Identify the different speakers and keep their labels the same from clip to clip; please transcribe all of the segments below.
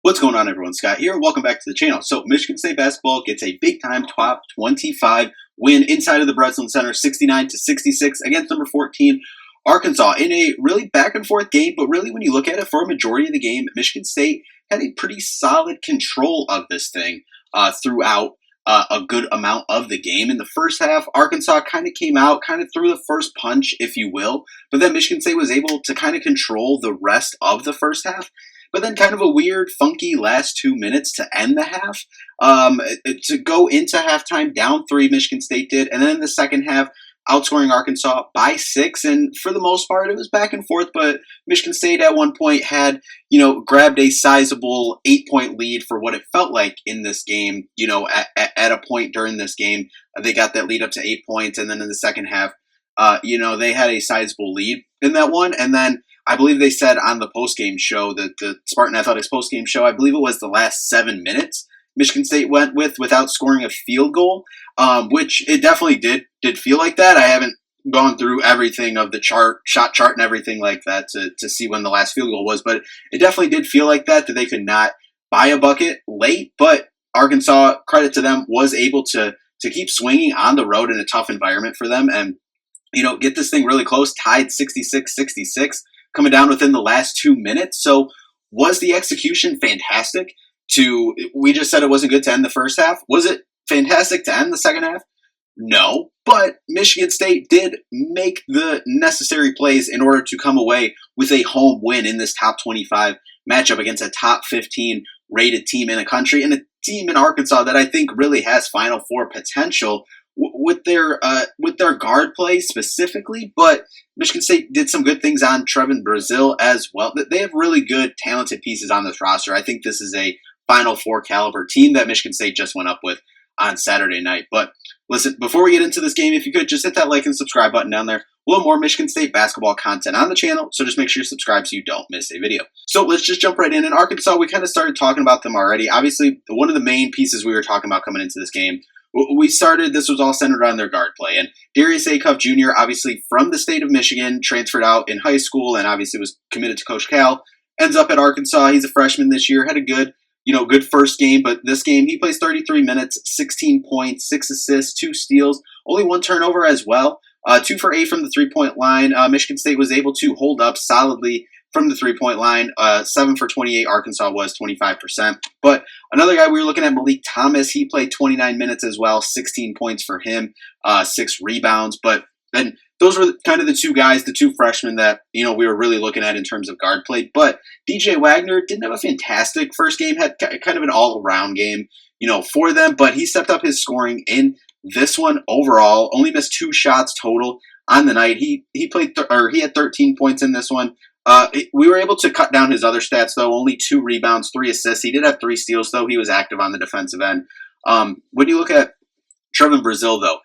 Speaker 1: What's going on, everyone? Scott here. Welcome back to the channel. So, Michigan State basketball gets a big-time top 25 win inside of the Breslin Center, 69-66 against number 14 Arkansas in a really back-and-forth game. But really, when you look at it, for a majority of the game, Michigan State had a pretty solid control of this thing throughout a good amount of the game. In the first half, Arkansas kind of came out, kind of threw the first punch, if you will. But then Michigan State was able to kind of control the rest of the first half. But then kind of a weird, funky last 2 minutes to end the half. To go into halftime, down 3, Michigan State did. And then in the second half, outscoring Arkansas by 6. And for the most part, it was back and forth. But Michigan State at one point had, grabbed a sizable 8-point lead for what it felt like in this game. At a point during this game, they got that lead up to 8 points. And then in the second half, they had a sizable lead in that one. And then I believe they said on the postgame show, the Spartan Athletics postgame show, I believe it was the last 7 minutes Michigan State went without scoring a field goal, which it definitely did feel like that. I haven't gone through everything of the shot chart and everything like that to see when the last field goal was, but it definitely did feel like that they could not buy a bucket late. But Arkansas, credit to them, was able to keep swinging on the road in a tough environment for them and get this thing really close, tied 66-66. Coming down within the last 2 minutes. So was the execution fantastic? We just said it wasn't good to end the first half. Was it fantastic to end the second half? No, but Michigan State did make the necessary plays in order to come away with a home win in this top 25 matchup against a top 15 rated team in the country and a team in Arkansas that I think really has Final Four potential with their guard play specifically. But Michigan State did some good things on Trevin Brazil as well. They have really good, talented pieces on this roster. I think this is a Final Four caliber team that Michigan State just went up with on Saturday night. But listen, before we get into this game, if you could just hit that like and subscribe button down there. A little more Michigan State basketball content on the channel, so just make sure you subscribe so you don't miss a video. So let's just jump right in. In Arkansas, we kind of started talking about them already. Obviously, one of the main pieces we were talking about coming into this game, this was all centered on their guard play. And Darius Acuff Jr., obviously from the state of Michigan, transferred out in high school and obviously was committed to Coach Cal, ends up at Arkansas. He's a freshman this year, had a good first game, but this game he plays 33 minutes, 16 points, 6 assists, 2 steals, only 1 turnover as well. 2 for 8 from the three-point line. Michigan State was able to hold up solidly from the three-point line. 7 for 28, Arkansas was 25%. But another guy we were looking at, Malik Thomas, he played 29 minutes as well, 16 points for him, 6 rebounds. But then those were kind of the two guys, the 2 freshmen that we were really looking at in terms of guard play. But DJ Wagner didn't have a fantastic first game, had kind of an all-around game, for them. But he stepped up his scoring in this one overall. Only missed 2 shots total on the night. He had 13 points in this one. We were able to cut down his other stats, though. Only 2 rebounds, 3 assists. He did have 3 steals, though. He was active on the defensive end. When you look at Trevin Brazil, though,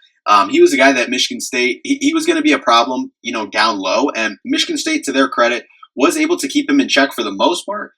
Speaker 1: he was a guy that Michigan State, he was going to be a problem, down low. And Michigan State, to their credit, was able to keep him in check for the most part.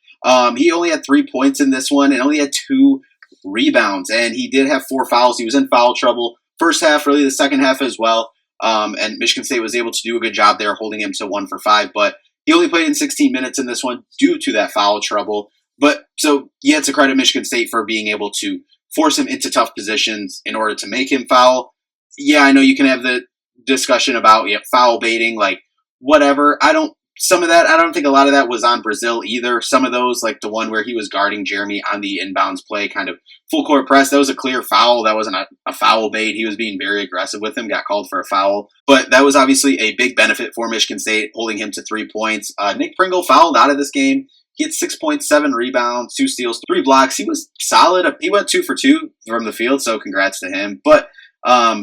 Speaker 1: He only had 3 points in this one and only had 2 rebounds. And he did have 4 fouls. He was in foul trouble first half, really the second half as well. And Michigan State was able to do a good job there, holding him to 1 for 5. But he only played in 16 minutes in this one due to that foul trouble. But so you had to credit Michigan State for being able to force him into tough positions in order to make him foul. Yeah, I know you can have the discussion about foul baiting, like whatever. I don't think a lot of that was on Brazil either. Some of those, like the one where he was guarding Jeremy on the inbounds play, kind of full court press, that was a clear foul. That wasn't a foul bait. He was being very aggressive with him, got called for a foul. But that was obviously a big benefit for Michigan State, holding him to 3 points. Nick Pringle fouled out of this game. He had 6 points, 7 rebounds, 2 steals, 3 blocks. He was solid. He went 2 for 2 from the field, so congrats to him. But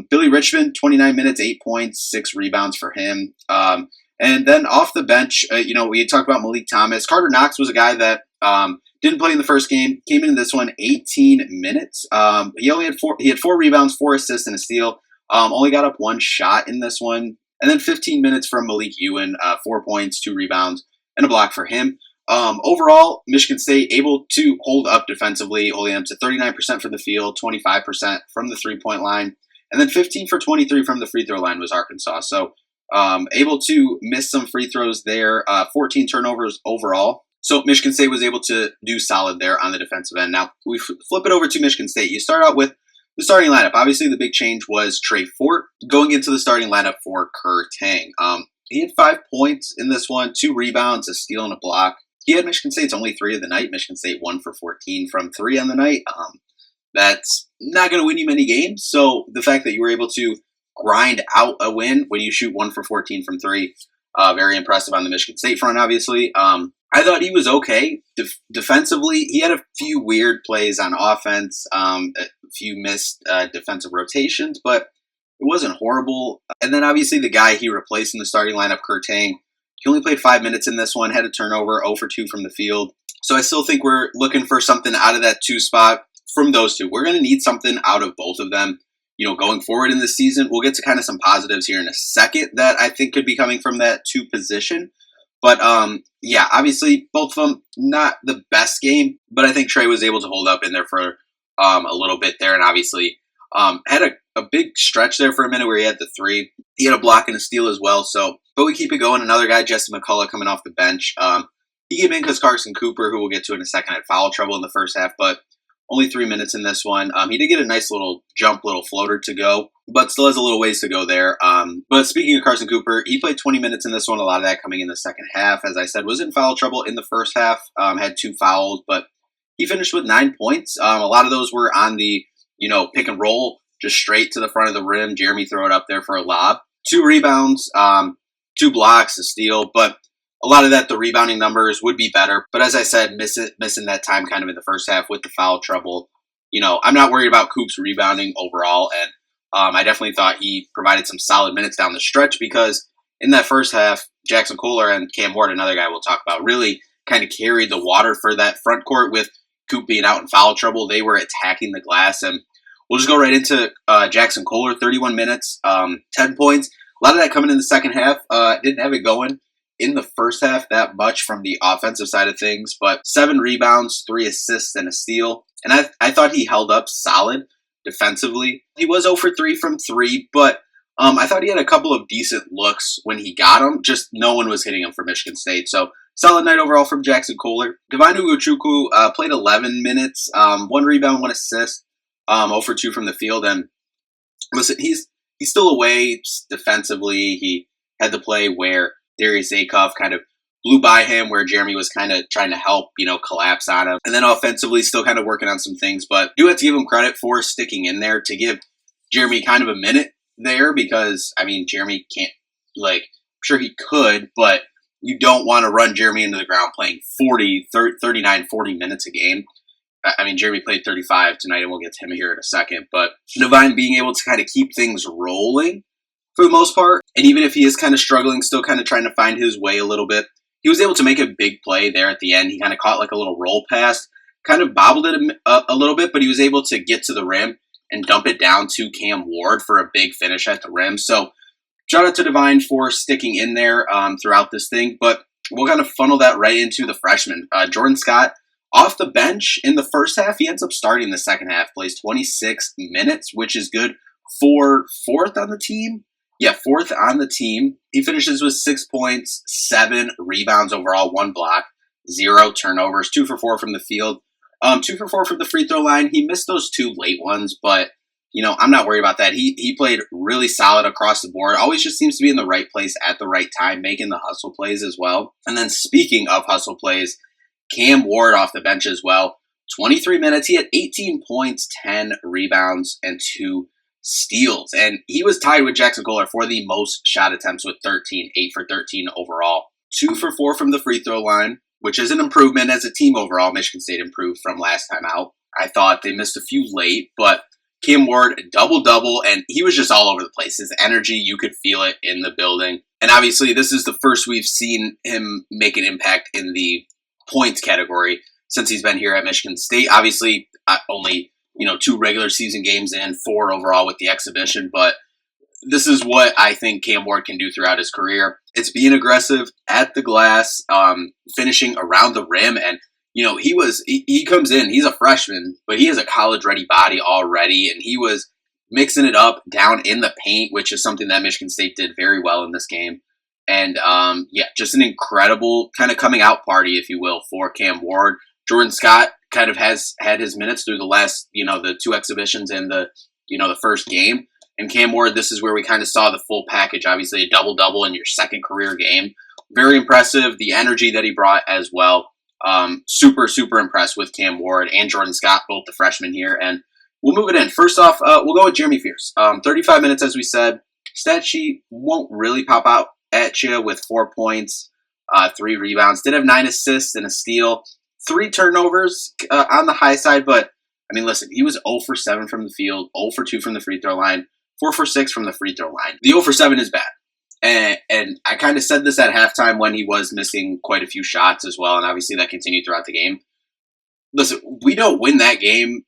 Speaker 1: Billy Richmond, 29 minutes, 8 points, 6 rebounds for him. And then off the bench, we talked about Malik Thomas. Carter Knox was a guy that didn't play in the first game, came in this one 18 minutes. He had 4 rebounds, 4 assists, and a steal. Only got up 1 shot in this one. And then 15 minutes from Malik Ewan, 4 points, 2 rebounds, and a block for him. Overall, Michigan State able to hold up defensively, holding them to 39% from the field, 25% from the three-point line, and then 15 for 23 from the free throw line was Arkansas. So able to miss some free throws there, 14 turnovers overall. So Michigan State was able to do solid there on the defensive end. Now, we flip it over to Michigan State. You start out with the starting lineup. Obviously, the big change was Trey Fort going into the starting lineup for Kerr Tang. He had 5 points in this one, 2 rebounds, a steal, and a block. He had Michigan State's only 3 of the night. Michigan State 1 for 14 from 3 on the night. That's not going to win you many games. So the fact that you were able to grind out a win when you shoot 1 for 14 from 3, very impressive on the Michigan State front, obviously. I thought he was okay. Defensively, he had a few weird plays on offense, a few missed defensive rotations, but it wasn't horrible. And then obviously the guy he replaced in the starting lineup, Kerr Tang, he only played 5 minutes in this one, had a turnover, 0 for 2 from the field. So I still think we're looking for something out of that 2 spot from those two. We're going to need something out of both of them, going forward in this season. We'll get to kind of some positives here in a second that I think could be coming from that 2 position. But, yeah, obviously both of them, not the best game, but I think Trey was able to hold up in there for a little bit there, and obviously had a big stretch there for a minute where he had the 3. He had a block and a steal as well. So, but we keep it going. Another guy, Jesse McCullough, coming off the bench. He came in because Carson Cooper, who we'll get to in a second, had foul trouble in the first half, but only 3 minutes in this one. He did get a nice little floater to go, but still has a little ways to go there. But speaking of Carson Cooper, he played 20 minutes in this one. A lot of that coming in the second half. As I said, was in foul trouble in the first half. Had 2 fouls, but he finished with 9 points. A lot of those were on the, pick and roll, just straight to the front of the rim. Jeremy throw it up there for a lob. 2 rebounds, 2 blocks, a steal, but a lot of that, the rebounding numbers would be better. But as I said, missing that time kind of in the first half with the foul trouble. I'm not worried about Coop's rebounding overall. And I definitely thought he provided some solid minutes down the stretch because in that first half, Jackson Kohler and Cam Ward, another guy we'll talk about, really kind of carried the water for that front court with Coop being out in foul trouble. They were attacking the glass. And we'll just go right into Jackson Kohler, 31 minutes, 10 points. A lot of that coming in the second half. Didn't have it going in the first half that much from the offensive side of things, but 7 rebounds, 3 assists, and a steal. And I thought he held up solid defensively. He was 0 for 3 from 3, but I thought he had a couple of decent looks when he got them. Just no one was hitting him for Michigan State. So solid night overall from Jackson Kohler. Divine Ugochukwu played 11 minutes, 1 rebound, 1 assist, 0 for 2 from the field. And listen, he's still away defensively. He had the play where Darius Acuff kind of blew by him, where Jeremy was kind of trying to help, collapse on him. And then offensively, still kind of working on some things. But do have to give him credit for sticking in there to give Jeremy kind of a minute there because, Jeremy can't, I'm sure he could, but you don't want to run Jeremy into the ground playing 39, 40 minutes a game. Jeremy played 35 tonight, and we'll get to him here in a second. But Divine being able to kind of keep things rolling for the most part. And even if he is kind of struggling, still kind of trying to find his way a little bit, he was able to make a big play there at the end. He kind of caught like a little roll pass, kind of bobbled it a little bit, but he was able to get to the rim and dump it down to Cam Ward for a big finish at the rim. So shout out to Divine for sticking in there throughout this thing. But we'll kind of funnel that right into the freshman. Jordan Scott, off the bench in the first half, he ends up starting the second half, plays 26 minutes, which is good for 4th on the team. Yeah, 4th on the team. He finishes with 6 points, 7 rebounds overall, 1 block, 0 turnovers, 2 for 4 from the field, 2 for 4 from the free throw line. He missed those 2 late ones, but I'm not worried about that. He played really solid across the board. Always just seems to be in the right place at the right time, making the hustle plays as well. And then speaking of hustle plays, Cam Ward off the bench as well. 23 minutes. He had 18 points, 10 rebounds, and 2 steals. And he was tied with Jackson Kohler for the most shot attempts with 13, 8 for 13 overall. 2 for 4 from the free throw line, which is an improvement as a team overall. Michigan State improved from last time out. I thought they missed a few late, but Cam Ward, double-double, and he was just all over the place. His energy, you could feel it in the building. And obviously, this is the first we've seen him make an impact in the points category since he's been here at Michigan State. Obviously, only 2 regular season games in, 4 overall with the exhibition, but this is what I think Cam Ward can do throughout his career. It's being aggressive at the glass, finishing around the rim, and he comes in, he's a freshman, but he has a college-ready body already, and he was mixing it up down in the paint, which is something that Michigan State did very well in this game. And yeah, just an incredible kind of coming out party, if you will, for Cam Ward. Jordan Scott kind of has had his minutes through the last, the two exhibitions and the first game. And Cam Ward, this is where we kind of saw the full package. Obviously, a double-double in your second career game. Very impressive. The energy that he brought as well. Super, super impressed with Cam Ward and Jordan Scott, both the freshmen here. And we'll move it in. First off, we'll go with Jeremy Fierce. 35 minutes, as we said. Stat sheet won't really pop out at you with 4 points, 3 rebounds. Did have 9 assists and a steal. 3 turnovers on the high side, but, I mean, listen, he was 0 for 7 from the field, 0 for 2 from the free throw line, 4 for 6 from the free throw line. The 0 for 7 is bad. And I kind of said this at halftime when he was missing quite a few shots as well, and obviously that continued throughout the game. Listen, we don't win that game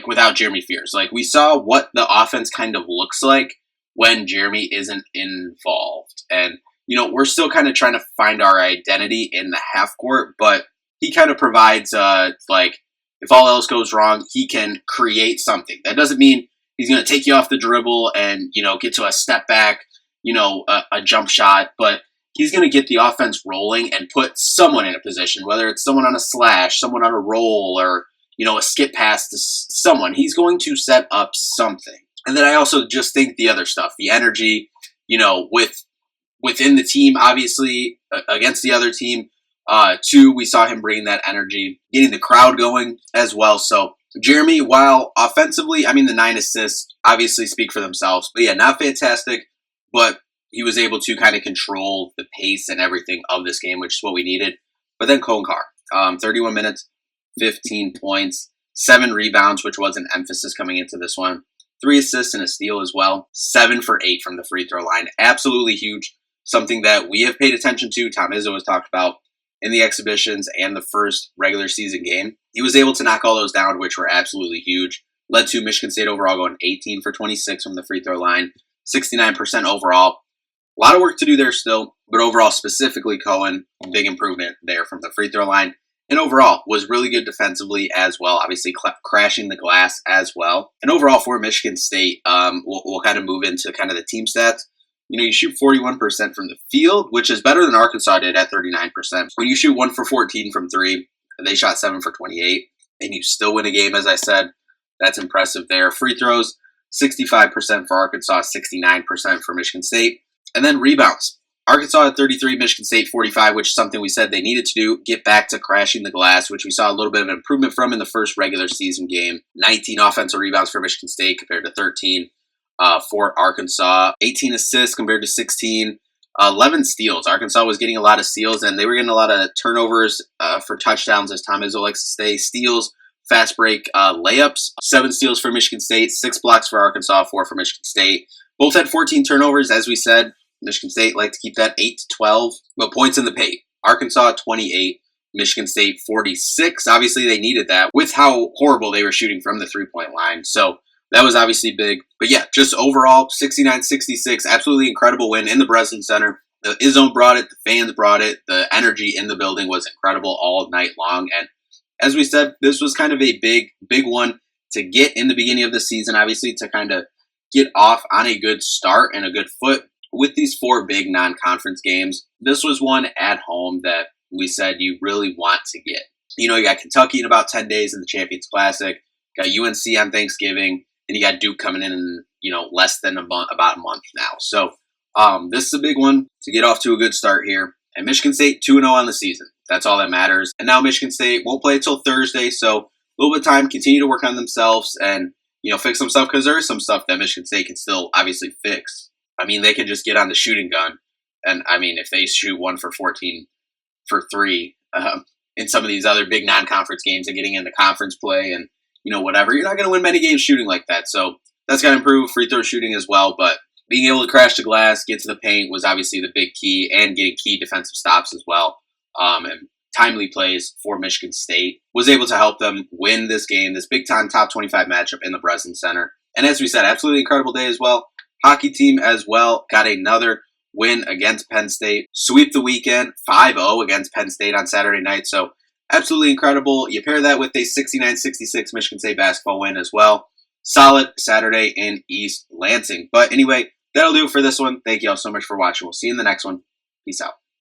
Speaker 1: without Jeremy Fierce. We saw what the offense kind of looks like when Jeremy isn't involved. And, we're still kind of trying to find our identity in the half court, but he kind of provides, if all else goes wrong, he can create something. That doesn't mean he's going to take you off the dribble and, get to a step back, a jump shot, but he's going to get the offense rolling and put someone in a position, whether it's someone on a slash, someone on a roll, or, a skip pass to someone. He's going to set up something. And then I also just think the other stuff, the energy, within the team, obviously, against the other team. 2, we saw him bringing that energy, getting the crowd going as well. So Jeremy, while offensively, I mean, the 9 assists obviously speak for themselves. But yeah, not fantastic, but he was able to kind of control the pace and everything of this game, which is what we needed. But then Cohen Carr, 31 minutes, 15 points, 7 rebounds, which was an emphasis coming into this one. 3 assists and a steal as well. 7 for 8 from the free throw line. Absolutely huge. Something that we have paid attention to. Tom Izzo has talked about in the exhibitions and the first regular season game. He was able to knock all those down, which were absolutely huge. Led to Michigan State overall going 18 for 26 from the free throw line. 69% overall. A lot of work to do there still, but overall, specifically Cohen, big improvement there from the free throw line. And overall, was really good defensively as well, obviously crashing the glass as well. And overall for Michigan State, we'll kind of move into kind of the team stats. You shoot 41% from the field, which is better than Arkansas did at 39%. When you shoot 1 for 14 from 3, they shot 7 for 28, and you still win a game, as I said. That's impressive there. Free throws, 65% for Arkansas, 69% for Michigan State. And then rebounds. Arkansas at 33, Michigan State 45, which is something we said they needed to do, get back to crashing the glass, which we saw a little bit of an improvement from in the first regular season game. 19 offensive rebounds for Michigan State compared to 13 for Arkansas. 18 assists compared to 16. 11 steals. Arkansas was getting a lot of steals, and they were getting a lot of turnovers for touchdowns, as Tom Izzo likes to say. Steals, fast break layups. 7 steals for Michigan State, 6 blocks for Arkansas, 4 for Michigan State. Both had 14 turnovers, as we said. Michigan State liked to keep that 8 to 12. But points in the paint. Arkansas 28, Michigan State 46. Obviously, they needed that with how horrible they were shooting from the three-point line. So that was obviously big. But yeah, just overall, 69-66, absolutely incredible win in the Breslin Center. The Izzo brought it. The fans brought it. The energy in the building was incredible all night long. And as we said, this was kind of a big one to get in the beginning of the season, obviously, to kind of get off on a good start and a good foot with these 4 big non-conference games. This was one at home that we said you really want to get. You got Kentucky in about 10 days in the Champions Classic, got UNC on Thanksgiving, and you got Duke coming in less than about a month now. So this is a big one to get off to a good start here. And Michigan State 2-0 on the season. That's all that matters. And now Michigan State won't play until Thursday, so a little bit of time, continue to work on themselves and fix some stuff, because there is some stuff that Michigan State can still obviously fix. I mean, they can just get on the shooting gun. And, I mean, if they shoot 1 for 14 for 3 in some of these other big non-conference games and getting into conference play and, whatever, you're not going to win many games shooting like that. So that's got to improve free throw shooting as well. But being able to crash the glass, get to the paint was obviously the big key, and getting key defensive stops as well. And timely plays for Michigan State was able to help them win this game, this big-time top 25 matchup in the Breslin Center. And as we said, absolutely incredible day as well. Hockey team as well got another win against Penn State. Sweep the weekend, 5-0 against Penn State on Saturday night. So absolutely incredible. You pair that with a 69-66 Michigan State basketball win as well. Solid Saturday in East Lansing. But anyway, that'll do it for this one. Thank you all so much for watching. We'll see you in the next one. Peace out.